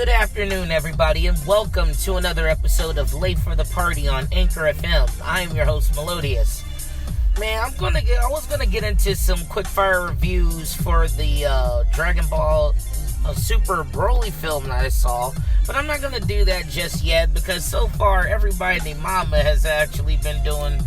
Good afternoon, everybody, and welcome to another episode of Late for the Party on Anchor FM. I am your host, Melodious. Man, I was gonna get into some quick fire reviews for the Dragon Ball Super Broly film that I saw, but I'm not gonna do that just yet because so far everybody and their mama has actually been doing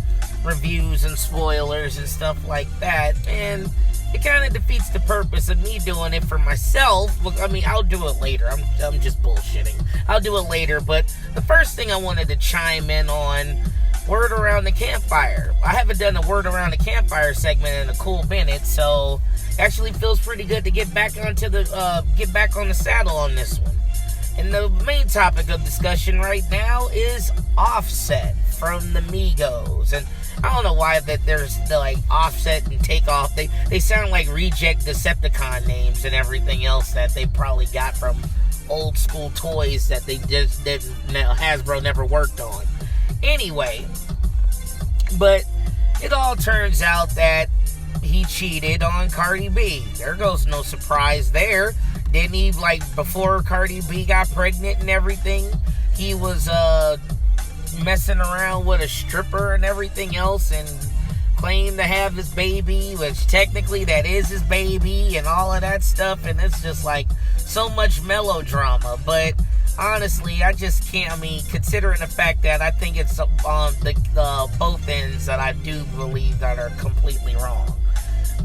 reviews and spoilers and stuff like that, and it kind of defeats the purpose of me doing it for myself. I mean, I'll do it later. I'm just bullshitting. I'll do it later, but the first thing I wanted to chime in on, Word Around the Campfire. I haven't done a Word Around the Campfire segment in a cool minute, so actually feels pretty good to get back on the saddle on this one. And the main topic of discussion right now is Offset from the Migos. And I don't know why that there's the like Offset and Takeoff. They sound like reject Decepticon names and everything else that they probably got from old school toys that they just didn't, Hasbro never worked on. Anyway, but it all turns out that he cheated on Cardi B. There goes no surprise there. Didn't he, like, before Cardi B got pregnant and everything, he was messing around with a stripper and everything else and claimed to have his baby, which technically that is his baby and all of that stuff, and it's just like so much melodrama. But honestly, I just can't, considering the fact that I think it's on the both ends that I do believe that are completely wrong.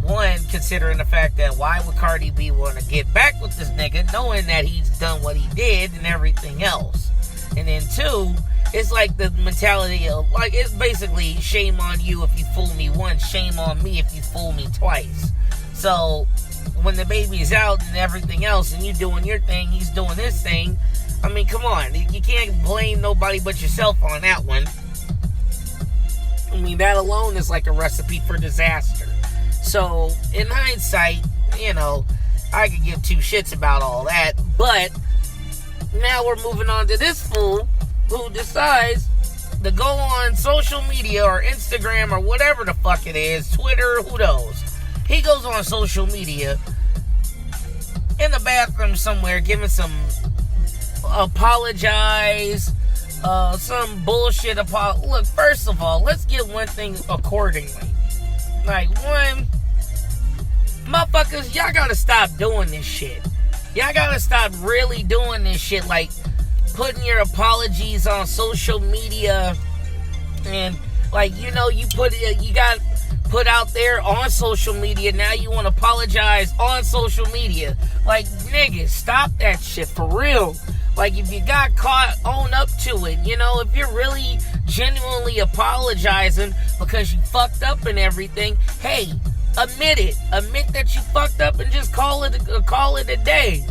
One, considering the fact that why would Cardi B want to get back with this nigga knowing that he's done what he did and everything else? And then two, it's like the mentality of, like, it's basically shame on you if you fool me once, shame on me if you fool me twice. So, when the baby's out and everything else and you doing your thing, he's doing his thing, come on. You can't blame nobody but yourself on that one. That alone is like a recipe for disaster. So, in hindsight, I could give two shits about all that, but now we're moving on to this fool who decides to go on social media or Instagram or whatever the fuck it is, Twitter, who knows. He goes on social media in the bathroom somewhere giving some apologize, some bullshit Look, first of all, let's get one thing accordingly. Like, one, motherfuckers, y'all gotta stop doing this shit. Y'all gotta stop really doing this shit, like putting your apologies on social media and, like, you got put out there on social media. Now you want to apologize on social media. Like, nigga, stop that shit for real. Like, if you got caught, own up to it. If you're really genuinely apologizing because you fucked up and everything, hey, admit it. Admit that you fucked up and just call it a day.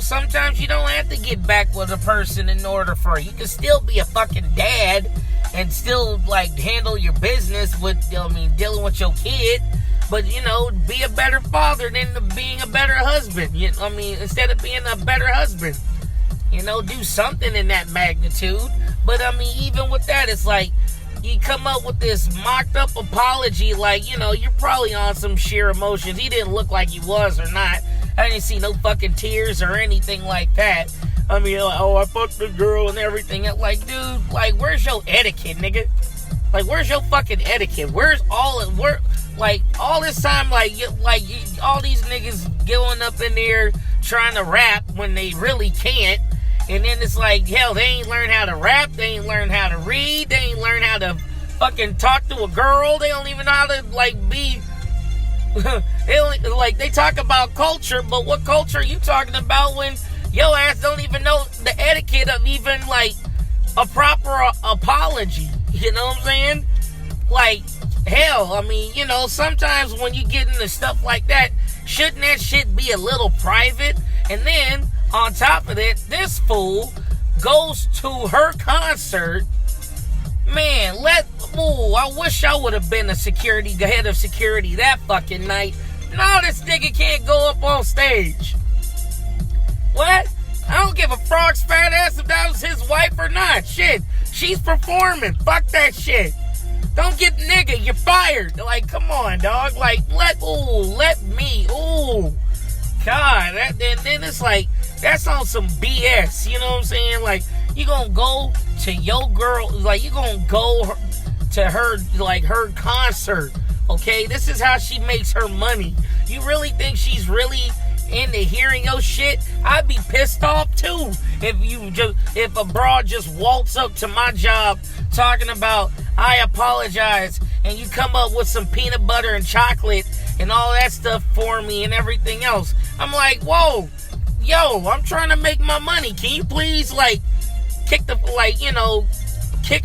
Sometimes you don't have to get back with a person in order for you can still be a fucking dad and still, like, handle your business with, dealing with your kid. But, be a better father than being a better husband. Instead of being a better husband. Do something in that magnitude. But, even with that, it's like, you come up with this mocked up apology, like, you're probably on some sheer emotions. He didn't look like he was or not. I didn't see no fucking tears or anything like that. I fucked the girl and everything. Like, dude, like, where's your etiquette, nigga? Like, where's your fucking etiquette? All this time, all these niggas going up in there trying to rap when they really can't. And then it's like, hell, they ain't learned how to rap. They ain't learned how to read. They ain't learned how to fucking talk to a girl. They don't even know how to, like, be... they talk about culture, but what culture are you talking about when your ass don't even know the etiquette of even, like, a proper apology? You know what I'm saying? Like, hell, sometimes when you get into stuff like that, shouldn't that shit be a little private? And then, on top of it, this fool goes to her concert. Man, I wish I would have been the head of security that fucking night. No, this nigga can't go up on stage. What? I don't give a frog's fat ass if that was his wife or not. Shit, she's performing. Fuck that shit. Don't get nigga, you're fired. Like, come on, dog. Like, let me. God, then it's like, that's on some BS. You know what I'm saying? Like, you gonna go to your girl, like, you gonna go to her, like, her concert, okay? This is how she makes her money. You really think she's really into hearing your shit? I'd be pissed off too if a broad just waltz up to my job talking about, I apologize, and you come up with some peanut butter and chocolate and all that stuff for me and everything else. I'm like, whoa, yo, I'm trying to make my money. Can you please, like, kick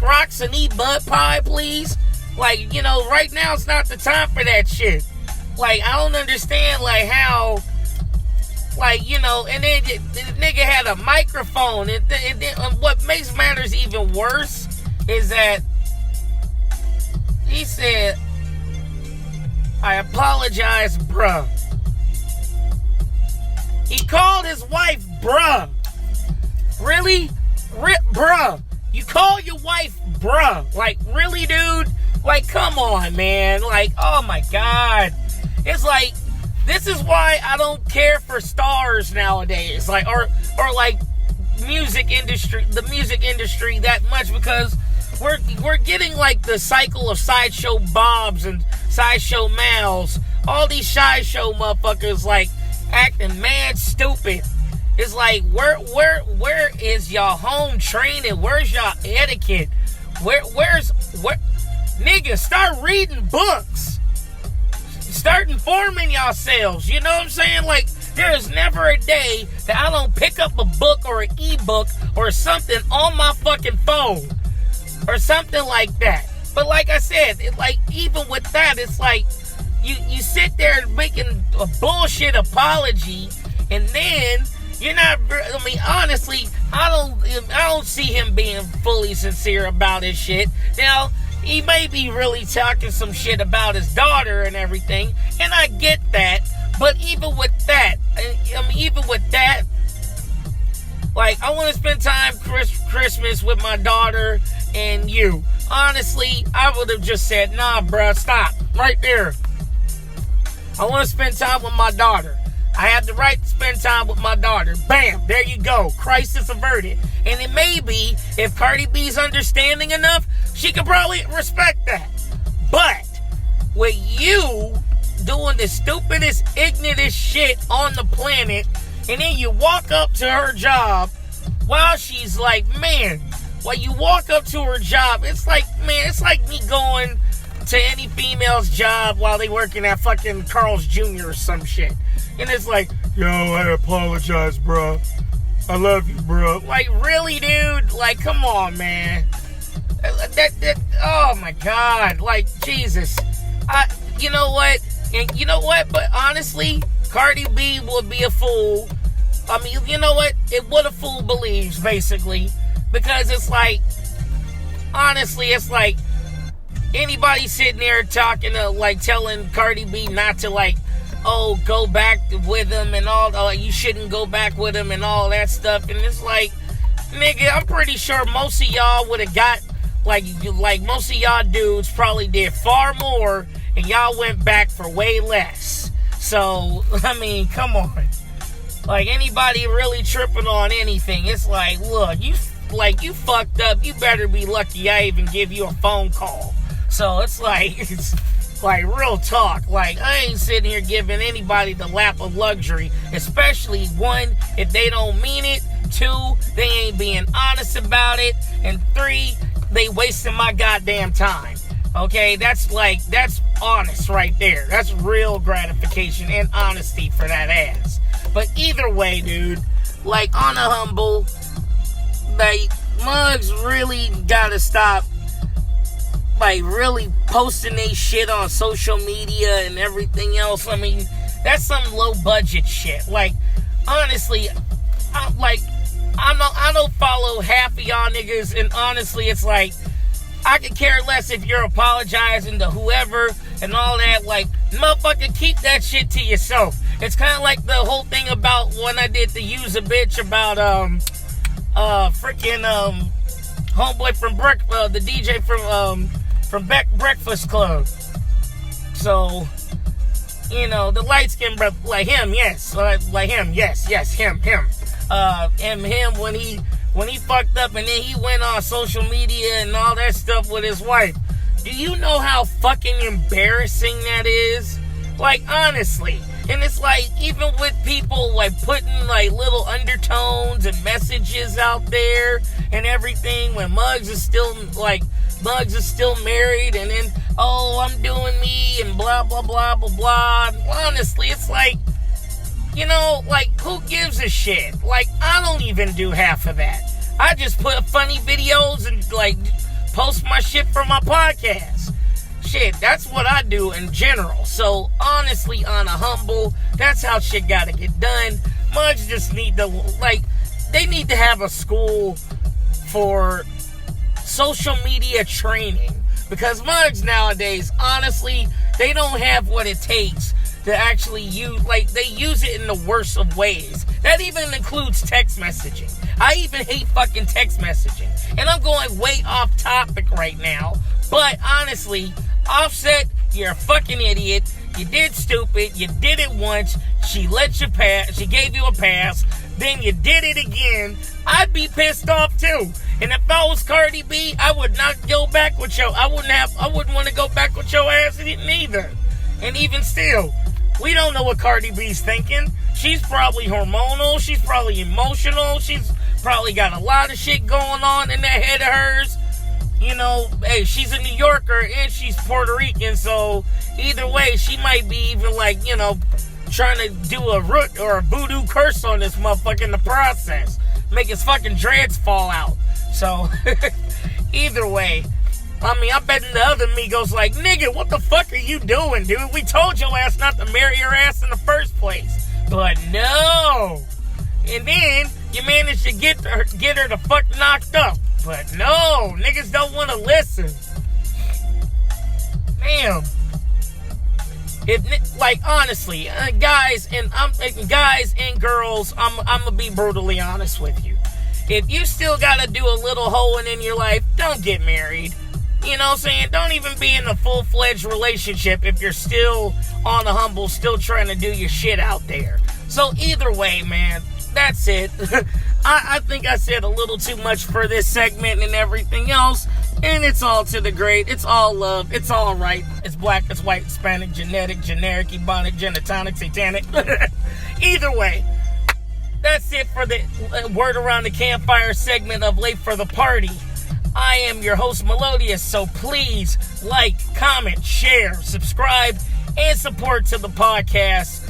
rocks and eat bud pie, please? Like, you know, right now it's not the time for that shit. Like, I don't understand, like, how, like, you know, and then the nigga had a microphone, and then what makes matters even worse is that he said, I apologize, bruh. He called his wife bruh. Really? Bruh. You call your wife bruh. Like, really, dude? Like, come on, man. Like, oh my God. It's like, this is why I don't care for stars nowadays. Like, or like the music industry that much, because we're getting like the cycle of Sideshow Bobs and Sideshow Mals. All these Sideshow motherfuckers, like, acting mad stupid. It's like, where is y'all home training? Where's y'all etiquette? Where's niggas, start reading books. Start informing yourselves. You know what I'm saying? Like, there is never a day that I don't pick up a book or an ebook or something on my fucking phone or something like that. But like I said, even with that, it's like you sit there making a bullshit apology, and then you're not. I mean, honestly, I don't see him being fully sincere about his shit. Now, he may be really talking some shit about his daughter and everything, and I get that. But even with that, like, I want to spend time Christmas with my daughter and you. Honestly, I would have just said, nah, bruh, stop. Right there. I want to spend time with my daughter. I have the right to spend time with my daughter. Bam, there you go. Crisis averted. And it may be, if Cardi B's understanding enough, she could probably respect that. But with you doing the stupidest, ignorantest shit on the planet, and then you walk up to her job while she's like, man, while you walk up to her job, it's like, man, it's like me going to any female's job while they working at fucking Carl's Jr. or some shit. And it's like, yo, I apologize, bro. I love you, bro. Like, really, dude? Like, come on, man. Oh my God. Like, Jesus. You know what? And you know what? But honestly, Cardi B would be a fool. I mean, you know what? It what a fool believes, basically. Because it's like, honestly, it's like anybody sitting there talking to, like, telling Cardi B not to, like, oh, go back with him and all, you shouldn't go back with him and all that stuff. And it's like, nigga, I'm pretty sure most of y'all would have got, like most of y'all dudes probably did far more, and y'all went back for way less. So, I mean, come on. Like, anybody really tripping on anything, it's like, look, you fucked up. You better be lucky I even give you a phone call. So, it's like real talk. Like, I ain't sitting here giving anybody the lap of luxury, especially, one, if they don't mean it, two, they ain't being honest about it, and three, they wasting my goddamn time. Okay, that's honest right there. That's real gratification and honesty for that ass. But either way, dude, like, on a humble, like, mugs really gotta stop, like, really posting they shit on social media and everything else. I mean, that's some low budget shit. Like, honestly, I don't follow half of y'all niggas, and honestly, it's like, I could care less if you're apologizing to whoever and all that. Like, motherfucker, keep that shit to yourself. It's kind of like the whole thing about when I did the Use a Bitch about, freaking, homeboy from the DJ from Breakfast Club. So, you know, the light-skinned brother, like him, yes. Like him, yes, him. and him when he fucked up and then he went on social media and all that stuff with his wife. Do you know how fucking embarrassing that is? Like, honestly. And it's like, even with people like putting like little undertones and messages out there and everything, when Muggs is still married, and then, oh, I'm doing me and blah blah blah blah blah. Honestly, it's like, you know, like, who gives a shit? Like, I don't even do half of that. I just put funny videos and like post my shit for my podcast. Shit, that's what I do in general. So, honestly, on a humble, that's how shit gotta get done. Muggs just need to, like, they need to have a school for social media training. Because Muggs nowadays, honestly, they don't have what it takes to actually use, like, they use it in the worst of ways. That even includes text messaging. I even hate fucking text messaging. And I'm going way off topic right now. But, honestly, Offset, you're a fucking idiot. You did stupid. You did it once. She let you pass. She gave you a pass. Then you did it again. I'd be pissed off too. And if I was Cardi B, I would not go back with you. I wouldn't want to go back with your ass neither. And even still, we don't know what Cardi B's thinking. She's probably hormonal. She's probably emotional. She's probably got a lot of shit going on in that head of hers. You know, hey, she's a New Yorker and she's Puerto Rican, so either way, she might be even like, you know, trying to do a root or a voodoo curse on this motherfucker in the process. Make his fucking dreads fall out. So, either way, I mean, I bet the other Migos like, nigga, what the fuck are you doing, dude? We told your ass not to marry your ass in the first place. But no. And then, you managed to get her the fuck knocked up. But no, niggas don't want to listen. Damn. If, like, honestly, guys and girls, I'm gonna be brutally honest with you. If you still gotta do a little hoeing in your life, don't get married. You know what I'm saying? Don't even be in a full-fledged relationship if you're still on the humble, still trying to do your shit out there. So either way, man, that's it. I think I said a little too much for this segment and everything else. And it's all to the great. It's all love. It's all right. It's black, it's white, Hispanic, genetic, generic, ebonic, genitonic, satanic. Either way, that's it for the Word Around the Campfire segment of Late for the Party. I am your host, Melodious. So please like, comment, share, subscribe, and support to the podcast.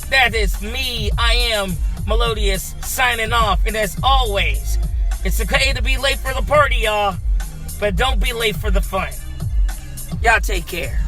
That is me. I am Melodious signing off. And as always, it's okay to be late for the party, y'all, but don't be late for the fun. Y'all take care.